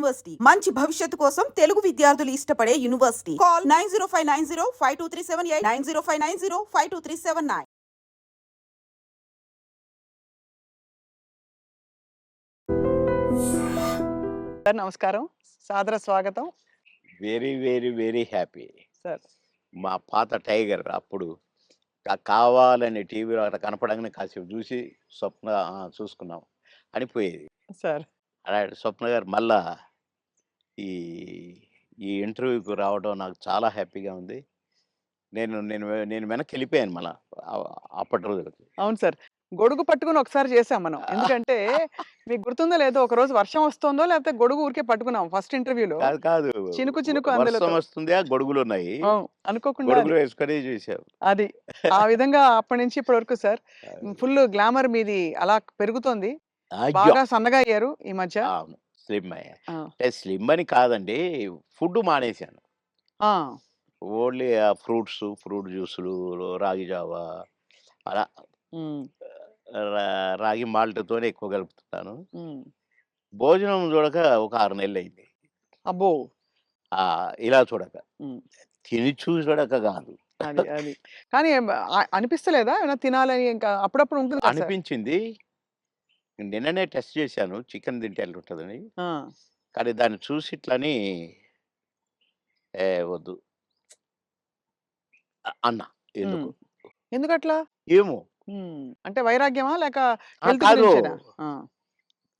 University మంచి భవిష్యత్తు కోసం తెలుగు విద్యార్థులు ఇష్టపడే యూనివర్సిటీ. కాల్ 9059052378 9059052379. సార్ నమస్కారం, సాదర స్వాగతం. Very very very happy. Sir మా పాత టైగర్ అప్పుడు కావాలని టీవీలో అట్లా కనపడంగానే కాసేపు చూసి స్వప్న చూసుకున్నాం అనిపోయేది. సార్ అలాంటి స్వప్న గారు మళ్ళా ఈ ఈ ఇంటర్వ్యూకి రావడం నాకు చాలా హ్యాపీగా ఉంది. నేను నేను నేను వెనక్కి వెళ్ళిపోయాను మళ్ళా అప్పటి రోజులకి. అవును సార్, గొడుగు పట్టుకుని ఒకసారి చేసాం మనం. ఎందుకంటే మీకు గుర్తుందో లేదో, ఒక రోజు వర్షం వస్తుందో లేకపోతే గొడుగు ఊరికే పట్టుకున్నాం ఫస్ట్ ఇంటర్వ్యూలో. కాదు కాదు చినుకు చినుకు అందులో వర్షం వస్తుంది, ఆ గొడుగులు ఉన్నాయి, అనుకోకుండా గొడుగులు వేసుకొని చూసావు. అది ఆ విధంగా అప్పటి నుంచి ఇప్పటి వరకు సార్ ఫుల్ గ్లామర్ మీది అలా పెరుగుతోంది. బాగా సన్నగా అయ్యారు ఈ మధ్య. అవును, స్లిమ్ అయ్యా. అంటే స్లిమ్ అని కాదండి, ఫుడ్ మానేశాను. ఓన్లీ ఫ్రూట్స్, ఫ్రూట్ జ్యూసులు, రాగి జావా, అలా రాగి మాల్ట్తోనే ఎక్కువ కలుపుతున్నాను. భోజనం చూడక ఒక 6 నెలలు అయింది. అబ్బో, ఇలా చూడక, తిని చూడక కాదు. అది అది కానీ అనిపిస్తలేదా ఏమైనా తినాలని? ఇంకా అప్పుడప్పుడు ఉంటుంది కదా సార్. అనిపించింది. నిన్ననే టెస్ట్ చేశాను, చికెన్ తింటే ఎట్లుంటుందని. కానీ దాన్ని చూసి ఇట్లని వద్దు అన్నా. ఎందుకు ఎందుకట్లా? ఏమో, అంటే వైరాగ్యమా లేక హెల్త్ కాదు, గురించేనా?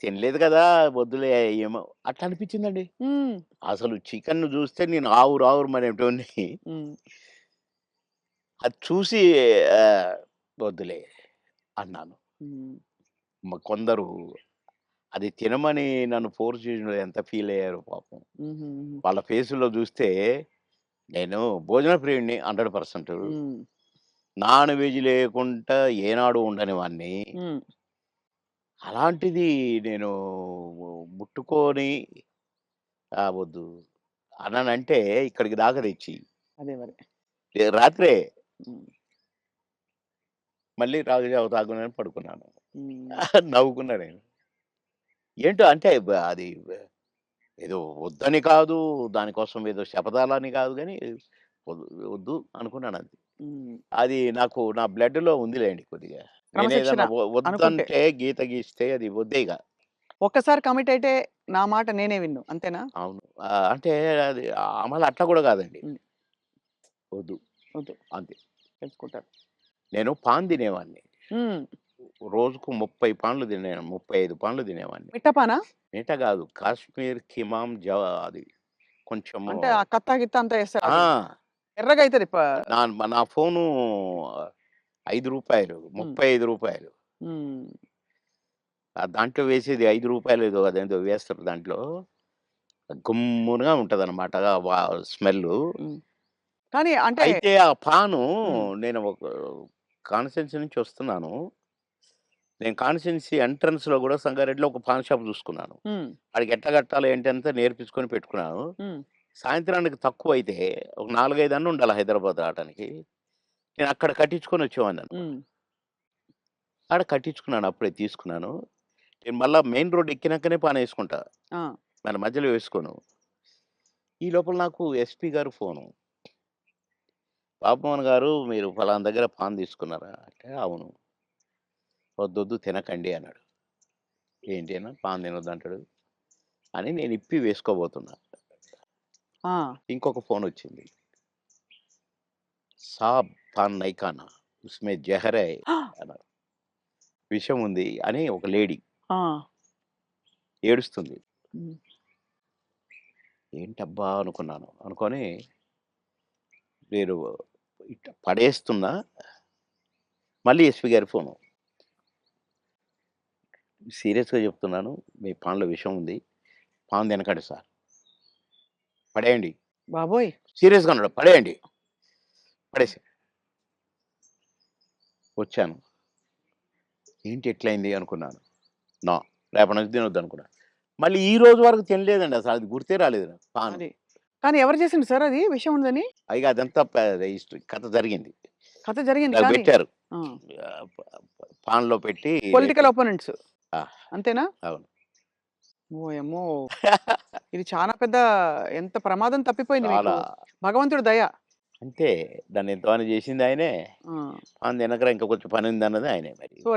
తినలేదు కదా వద్దులే, ఏమో అట్లా అనిపించిందండి. అసలు చికెన్ చూస్తే నేను ఆవురు ఆవురు మరేటోని, అది చూసి వద్దులే అన్నాను. కొందరు అది తినమని నన్ను ఫోర్స్ చేసిన ఎంత ఫీల్ అయ్యారు పాపం. వాళ్ళ ఫేసులో చూస్తే నేను భోజన ప్రియుడిని 100%. నాన్ వెజ్ లేకుండా ఏనాడు ఉండని వాడిని. అలాంటిది నేను ముట్టుకొని వద్దు అన్నానంటే ఇక్కడికి దాకా తెచ్చి అదే మరి రాత్రే మళ్ళీ రాగుజావ తాగునని పడుకున్నాను. నవ్వుకున్నా నేను. ఏంటో అంటే అది ఏదో వద్దని కాదు, దానికోసం ఏదో శపథాలని కాదు, కానీ వద్దు అనుకున్నాను. అది నాకు నా బ్లడ్లో ఉందిలేండి కొద్దిగా. నేనేదన్నా వద్దంటే గీత గీస్తే అది వద్దేగా. ఒక్కసారి కమిట్ అయితే నా మాట నేనే విన్ను, అంతేనా? అవును, అంటే అది అమలు అట్లా కూడా కాదండి. వద్దు వద్దు అంతే తెలుసుకుంటారు. నేను పాన్ తినేవాడిని, రోజుకు 30 పాన్లు తినేవాడిని, 35 పాన్లు తినేవాడిని. మిట్టపానా? మిఠ కాదు, కాశ్మీర్ కిమాం అది కొంచెం అంటే ఆ కత్తా గిత్త అంతా వేస్తారు, ఎర్రగా అవుతుంది. నా ఫోను 5 రూపాయలు, 35 రూపాయలు. దాంట్లో వేసేది 5 రూపాయలు ఏదో అదేందో వేస్తారు, దాంట్లో గుమ్ముగా ఉంటది అనమాట స్మెల్. కానీ అంటే అయితే ఆ పాను, నేను ఒక కాన్స్టిట్యున్సీ నుంచి వస్తున్నాను, నేను కాన్స్టిట్యున్సీ ఎంట్రన్స్ లో కూడా సంగారెడ్డిలో ఒక పాన్ షాప్ చూసుకున్నాను. వాడికి ఎట్లా కట్టాలి ఏంటి అంతా నేర్పించుకొని పెట్టుకున్నాను. సాయంత్రానికి తక్కువ అయితే ఒక 4-5 అన్న ఉండాలి హైదరాబాద్ రావడానికి. నేను అక్కడ కట్టించుకొని వచ్చేవాడిని. అక్కడ కట్టించుకున్నాను, అప్పుడే తీసుకున్నాను. నేను మళ్ళీ మెయిన్ రోడ్ ఎక్కినాకనే పాన్ వేసుకుంటా, మన మధ్యలో వేసుకోను. ఈ లోపల నాకు ఎస్పీ గారు ఫోను, బాబుమోహన్ గారు మీరు ఫలానా దగ్గర పాన్ తీసుకున్నారా అంటే, అవును. వద్దొద్దు తినకండి అన్నాడు. ఏంటి అన్న, పాన్ తినొద్దు అంటాడు అని నేను ఇప్పి వేసుకోబోతున్నా. ఇంకొక ఫోన్ వచ్చింది, సాబ్ పాన్ నైకానా ఉస్మే జహర్ హై అన్నారు, విషయం ఉంది అని. ఒక లేడీ ఏడుస్తుంది. ఏంటబ్బా అనుకున్నాను. అనుకొని నేను ఇట్లా పడేస్తున్నా, మళ్ళీ ఎస్పీ గారి ఫోను, సీరియస్గా చెప్తున్నాను, మీ పాన్లో విషయం ఉంది, పాన్ తినకండి సార్, పడేయండి. బాబోయ్, సీరియస్గా అన్నాడు, పడేయండి. పడేసి వచ్చాను. ఏంటి ఎట్లయింది అనుకున్నాను. నా రేపటి నుంచి తినొద్దు అనుకున్నాను. మళ్ళీ ఈ రోజు వరకు తినలేదండి, అసలు అది గుర్తే రాలేదు పాన్. కానీ ఎవరు చేసిండు సార్ అది విషయం ఉందని? అయిగా అదంతా కథ జరిగింది, పెట్టారు పాన్ లో పెట్టి. పొలిటికల్ ఒపోనెంట్స్ అంతేనా? అవును. ఓయమ్మో. ఇది చాలా పెద్ద ఎంత ప్రమాదం తప్పిపోయింది మీకు. చాలా. భగవంతుడి దయ. అంతే. దాన్ని ఎంతమని చేసింది ఆయనే. ఆ! అందు వెనకల ఇంకా కొంచెం పనుందన్నది ఆయనే మరి. సో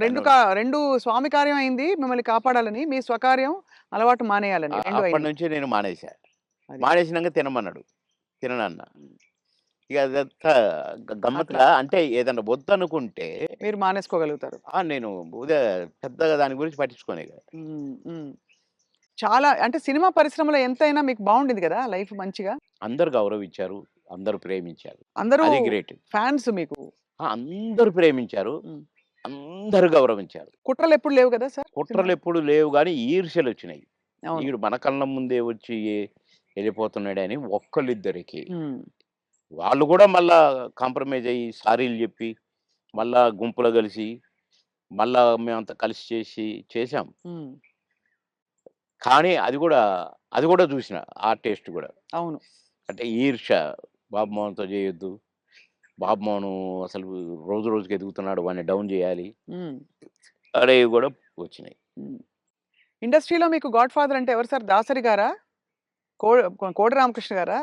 2 స్వామి కార్యం అయింది మిమ్మల్ని కాపాడాలని. మీ స్వకార్యం అలవాటు మానేయాలని 2 అప్పటి అయింది. నుంచి నేను మానేశా. అది. మానేసినాక తినమన్నాడు. తిననన్నా. హ్మ్. ఇక అదంతా గమ్మత్తుగా అంటే ఏదన్నా వద్దనుకుంటే మీరు మానేసుకోగలుగుతారు. నేను పెద్దగా దాని గురించి పట్టించుకోనే కాదు. హ్మ్. హ్మ్. చాలా అంటే సినిమా పరిశ్రమలో ఎంతైనా మీకు బావుండింది గదా! లైఫ్ మంచిగా. అందరూ గౌరవించారు. అందరూ ప్రేమించారు. అందరూ అది గ్రేట్. ఫాన్స్ మీకు. అందరూ ప్రేమించారు. హ్మ్. అందరూ గౌరవించారు. కుట్రలెప్పుడు లేవు గదా సార్? కుట్రలెప్పుడు లేవు గానీ ఈర్ష్యలొచ్చినాయి. అవును. ఈడు మన కళ్ళ ముందే వచ్చి ఎళ్ళిపోతున్నాడని ఒక్కళ్ళిద్దరికి. హ్మ్. వాళ్ళు గూడా మళ్ళా కాంప్రమైజ్ అయ్యి సారీలు జెప్పి, మళ్ళా గుంపులో గలిసి, మళ్ళా మేమంతా కలిసి చేశాం. హ్మ్. కానీ అది గూడా జూసిన. ఆ టేస్ట్ గూడా. అవును. అంటే ఈర్ష్య. బాబు మోహన్‌తో జేయొద్దు. బాబు మోహను అసలు రోజు రోజుకి ఎదుగుతున్నాడు. వాడిని డౌన్ జేయాలి. హ్మ్. అనేవి గూడా వచ్చినాయి. హ్మ్. ఇండస్ట్రీలో మీకు గాడ్ ఫాదర్ అంటే ఎవరు సార్? దాసరి గారా? కో కోడి రామకృష్ణ గారా?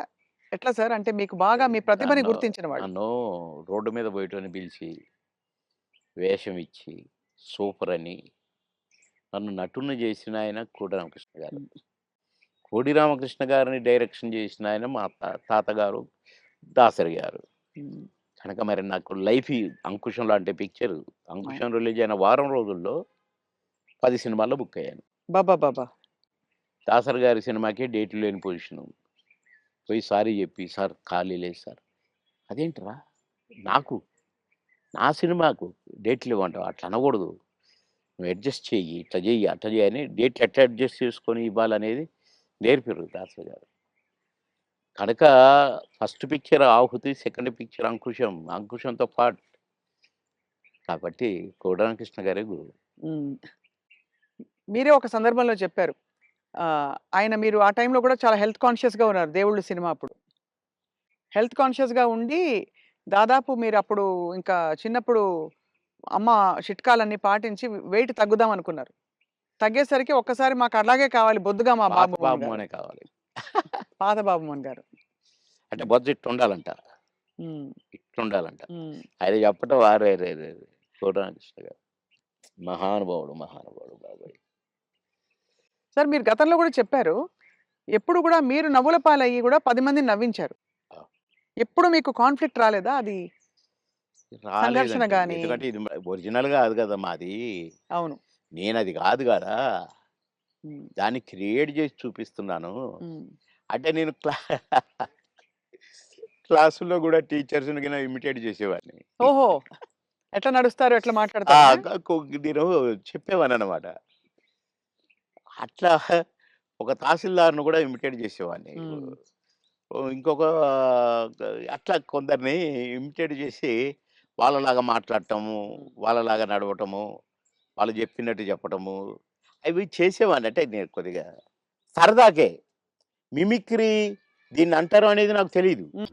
ఎట్లా సార్? అంటే మీకు బాగా మీ ప్రతిభని నన్ను గుర్తించిన వాళ్ళు. నన్ను రోడ్డు మీద బోయేటోడిని పిలిచి, వేషం ఇచ్చి, సూపరని నన్ను నటుడిని జేసిన ఆయన కోడి రామకృష్ణ గారు. హ్మ్. కోడి రామకృష్ణ గారిని డైరెక్షన్ జేసిన ఆయన మా తాతగారు దాసరి గారు. హ్మ్. కనుక మరి నాకు లైఫ్ ఈ 'అంకుశం' లాంటి పిక్చర్ అవును. 'అంకుశం' రిలీజ్ అయిన వారం రోజుల్లో 10 సినిమాల్లో బుక్ అయ్యాను. అబ్బబ్బబ్బా! దాసరి గారి సినిమాకే డేట్లు లేని పొజిషను. పోయి సారీ జెప్పి, "సార్ ఖాళీ లేదు సార్." "అదేంట్రా? నాకు, నా సినిమాకు డేట్లు ఇవ్వంటావా? అట్లా అనకూడదు. నువ్వు అడ్జస్ట్ చెయ్యి. ఇట్లా జెయ్యి, అట్లా జెయ్యి" అని డేట్లు ఎట్లా అడ్జస్ట్ చేసుకొని ఇవ్వాలనేది నేర్పిర్రు దాసరి గారు. కనుక ఫస్ట్ పిక్చర్ 'ఆహుతి', సెకండ్ పిక్చర్ 'అంకుశం'. 'అంకుశం'తో పాటు కాబట్టి కోడి రామకృష్ణ గారే గురువు. హ్మ్. మీరే ఒక సందర్భంలో చెప్పారు. ఆయన మీరు ఆ టైంలో కూడా చాలా హెల్త్ కాన్షియస్‌గా ఉన్నారు 'దేవుళ్ళు' సినిమా అప్పుడు. హెల్త్ కాన్షియస్‌గా ఉండి దాదాపు మీరప్పుడు ఇంకా చిన్నప్పుడు అమ్మ చిట్కాలన్నీ పాటించి వెయిట్ తగ్గుదాం అనుకున్నారు. తగ్గేసరికి ఒక్కసారి మాకు అలాగే కావాలి బొద్దుగా మా పాత బాబు మోహన్ బాబు గారు. మోహనే కావాలి. పాత బాబు మోహన్ గారు. అంటే బొజ్జ ఇట్టుండాలంట. హ్మ్. ఇట్లుండాలంట. హ్మ్. ఆయన చెప్పటం అరెరెరెరే! కోడి రామకృష్ణ గారు. మహానుభావుడు, మహానుభావుడు బాబోయ్! సార్ మీరు గతంలో కూడా చెప్పారు. ఎప్పుడు కూడా మీరు నవ్వుల పాలయ్యి కూడా 10 మందిని నవ్వించారు. ఆ! ఎప్పుడు మీకు కాన్‌ఫ్లిక్ట్ రాలేదా? అది సంఘర్షణ రాలేదండి. గాని ఎందుకంటే ఇది ఒరిజినల్ గాదు గదా! మాది. అవును. నేనది గాదు గదా! హ్మ్. దాన్ని క్రియేట్ జేసి చూపిస్తున్నాను. హ్మ్. అంటే నేను క్లాసుల్లో గూడా టీచర్స్‌ని గిన ఇమిటేట్ జేసేవాడిని. ఓహో! ఎట్లా నడుస్తారు? ఎట్లా ఆ! మాట్లాడతారనా? నేను చెప్పేవాడిననమాట. అట్లా ఒక తహసీల్దార్‌ని గూడా ఇమిటేట్ జేసేవాడిని. హ్మ్. ఇంకొక అట్లా కొందరిని ఇమిటేట్ జేసి వాళ్ళలాగా మాట్లాడటము, హ్మ్. వాళ్ళలాగా నడవటము, వాళ్ళు జెప్పినట్టు చెప్పటము, అవి చేసేవాడిని. అంటే నేను కొద్దిగా సరదాకే. మిమిక్రీ దీన్నంటారు అనేది నాకు తెలీదు. హ్మ్.